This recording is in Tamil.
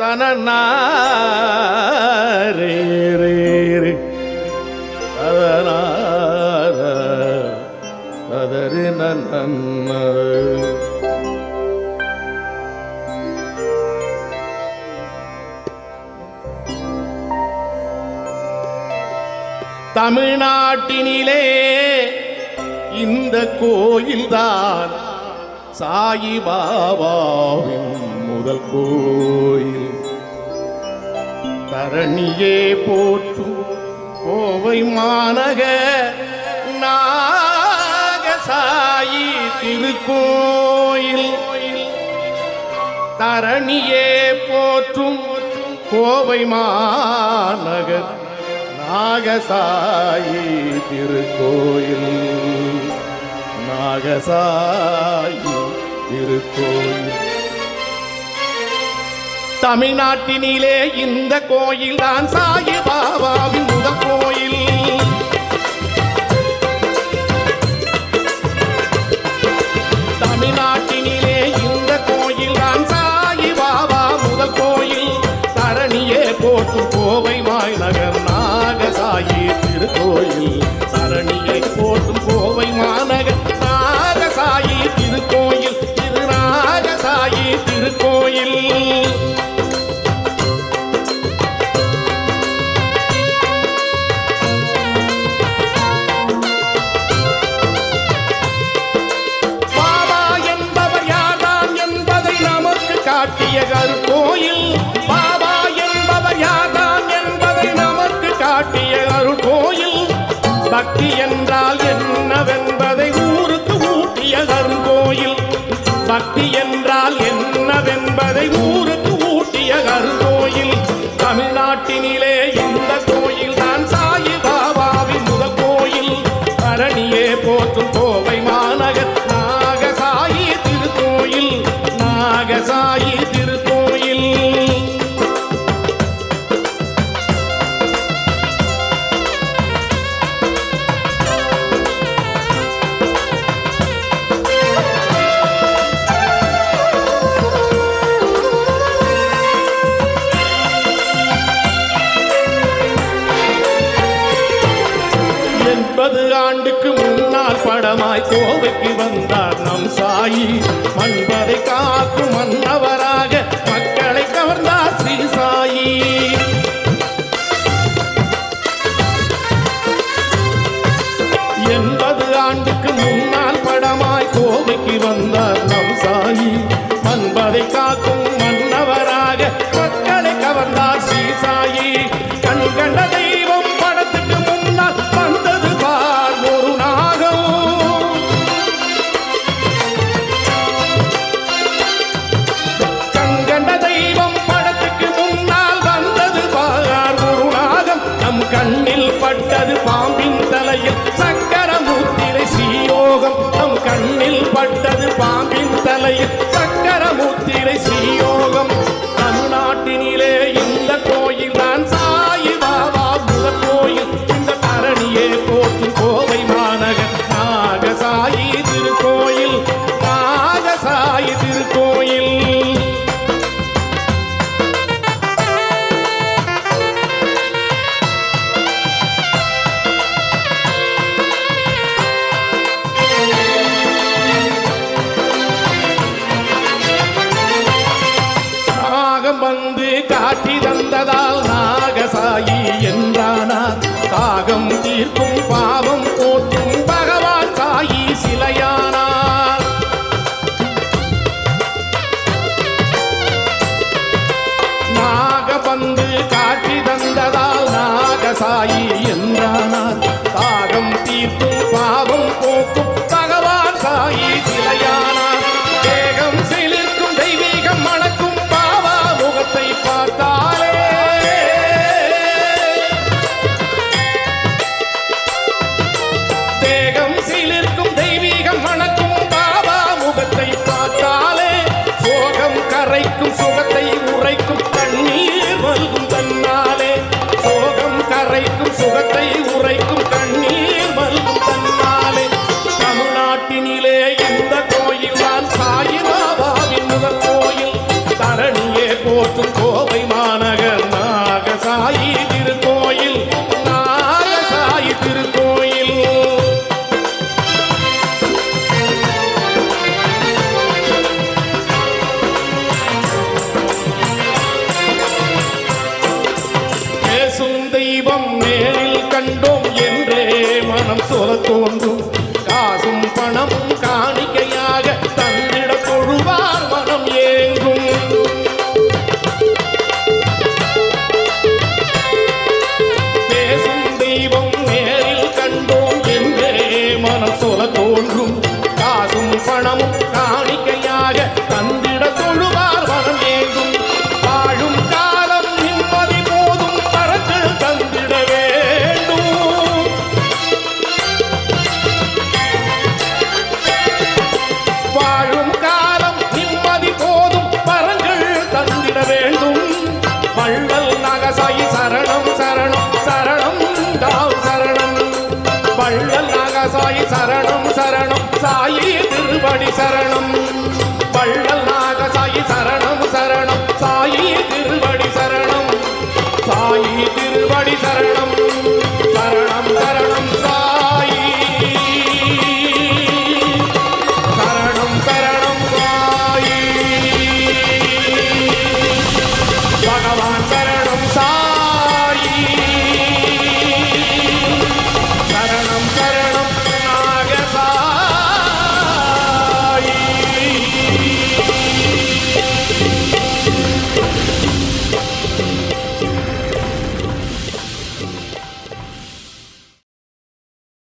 தனநாரே ரே ரே ததனார ததரி நன்ன. தமிழ்நாட்டினிலே இந்த கோயில்தான் சாயிபாபாவின் முதல் கோயில். தரணியே போற்றும் கோவை மாநகர் நாகசாயி திருக்கோயில். தரணியே போற்றும் கோவை மாநகர் நாகசாயி திருக்கோயில். நாகசாயி திருக்கோயில். தமிழ்நாட்டினிலே இந்த கோயில் தான் சாயிபாபாவின் முதல் கோயில். தமிழ்நாட்டினிலே இந்த கோயில் தான் சாயிபாபா முதல் கோயில். தரணியே போற்றும் கோவை மாநகர் நாகசாயி திருக்கோயில். தரணியை போற்றும் கோவை மாநகர் நாகசாயி திருக்கோயில். இது நாகசாயி திருக்கோயில். பாபா என்பவர் யார்தான் என்பதை நமக்கு காட்டிய கருக்கோயில். பாபா என்பவர் யார்தான் என்பதை நமக்கு காட்டிய அருள்கோயில். பக்தி என்றால் என்னவென்பதை ஊருக்கு ஊட்டிய அருள்கோயில். பக்தி என்றால் என்னவென்பதை ஊருக்கு ஊட்டிய அருள்கோயில். தமிழ்நாட்டினிலே இந்த கோயில் தான் சாயிபாபாவின் முதல் கோயில். தரணியே போற்றும் கோவை மாநகர் நாகசாயி திருக்கோயில். நாகசாயி திருக்கோயில். ஆண்டுக்கு முன்னால் படமாய் கோவைக்கு வந்தார் நம் சாயி. மண்பதை காக்கும் மன்னவராக மக்களை கவர்ந்தார் ஸ்ரீ சாயி. 80 ஆண்டுக்கு முன்னால் படமாய் கோவைக்கு வந்தார் நம் சாயி. மண்பதை காக்கும் மன்னவராக மக்களை கவர்ந்தார் ஸ்ரீ சாயி. கண் கண்ட தெய்வம் படத்துக்கு முன்னால் வந்தது பார் ஒரு நாகம். கண் கண்ட தெய்வம் படத்துக்கு முன்னால் வந்தது பார் ஒரு நாகம். நம் கண்ணில் பட்டது பாம்பின் தலையில் சக்கரமுத்திரை ஸ்ரீயோகம். நம் கண்ணில் பட்டது பாம்பின் தலையில் சக்கரமுத்திரை ஸ்ரீயோகம். தமிழ்நாட்டினிலே இந்த கோயில் தான் சாயிபாபா முதல் கோயில். இந்த தரணியே போற்றும் கோவை மாநகர் நாகசாயி திருக்கோயில். நாகசாயி திருக்கோயில். வந்து காட்சி தந்ததால் நாகசாயி என்றானார். தாகம் தீர்க்கும் பாவம் போற்றும் பகவான் சாயி சிலையானார். நாகபந்து காட்சி தந்ததால் நாகசாயி என்றானார். தாகம் தீர்க்கும் பாவம் போக்கும் பகவான் சாயி சிலையானார். தேகம் சிலிர்க்கும் தெய்வீகம் மணக்கும் முகத்தை பார்த்தாலே தேகம் சிலிர்க்கும் தெய்வீகம் மணக்கும் பாபா முகத்தை பார்த்தாலே சோகம் கரைக்கும் சுகத்தை உரைக்கும் தண்ணீர் மல்கும் தன்னாலே. சோகம் கரைக்கும் சுகத்தை கோவை மாநகர் நாகசாயி திருக்கோயில், நாகசாயி திருக்கோயில். பேசும் தெய்வம் நேரில் கண்டோம் என்றே மனம் சொல்ல தோன்றும். காசும் பணமும் காணிக்கையாக தந்திட தொழுவார் மனம் ஏங்கும். பேசும் தெய்வம் நேரில் கண்டோம் என்றே மனம் சொல்ல தோன்றும். காசும் பணமும் காணிக்கையாக தந்திட தொழுவார் மனம் ஏங்கும். வாழும் காலம் நிம்மதி போதும் வரங்கள் தந்திட வேண்டும். வாழும் காலம் நிம்மதி போதும் வரங்கள் தந்திட வேண்டும். வள்ளல் நாகசாயி சரணம் சரணம் சரணம் தாவ் சரணம். வள்ளல் நாகசாயி சரணம் சரணம் சாயி திருவடி சரணம்.